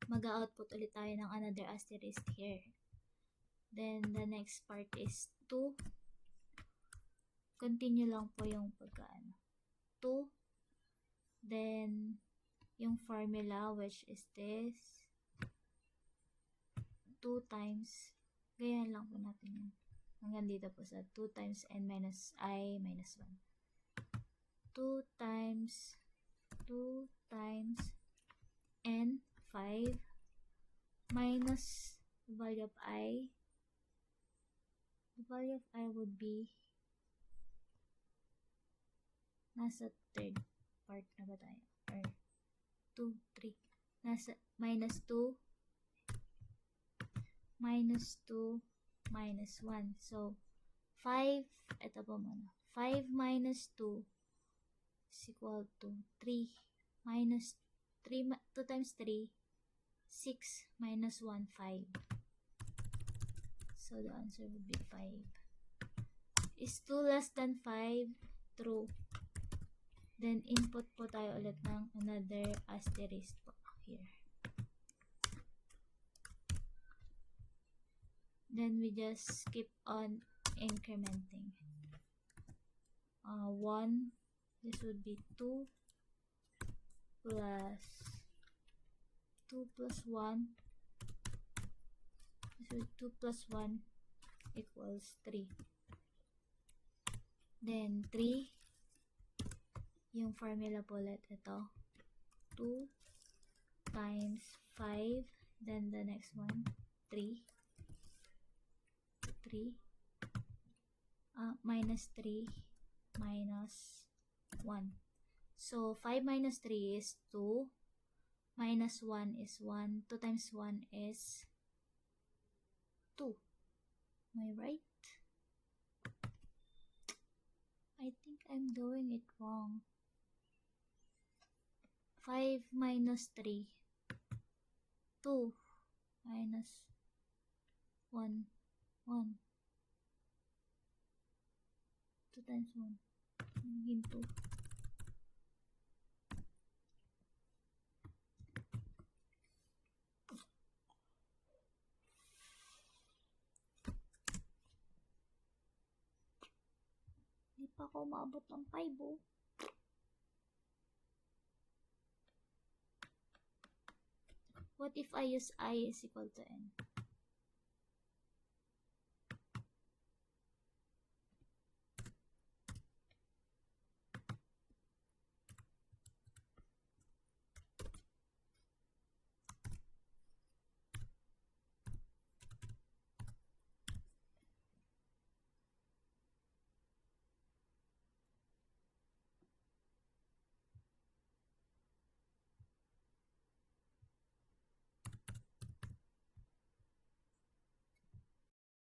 mag-output ulit tayo ng another asterisk here. Then, the next part is 2. Continue lang po yung pagkaano. 2. Then, yung formula, which is this. 2 times, ganyan lang po natin yun. Hanggang dito po sa 2 times n minus I minus 1. 2 times n, 5, minus the value of I. The value of I would be nasa third part na ba tayo? Or 2, 3. Nasa minus 2, minus 1. So, 5, ito po muna. 5 minus 2 is equal to 3. Minus 3, 2 times 3, 6 minus 1, 5. So, the answer would be 5. Is 2 less than 5? True. Then, input po tayo ulit ng another asterisk po here. Then, we just keep on incrementing. 1, this would be 2 plus 1. This is 2 plus 1 equals 3. Then, 3. Yung formula po ulit ito. 2 times 5. Then, the next one, 3. Minus 3 minus 1. So, 5 minus 3 is 2. Minus 1 is 1. 2 times 1 is 2. Am I right? I think I'm doing it wrong. 5 minus 3. 2 minus 1. 2 times 1. Magiging 2. Hindi pa ako maabot ng 5, oh. What if I use I is equal to n?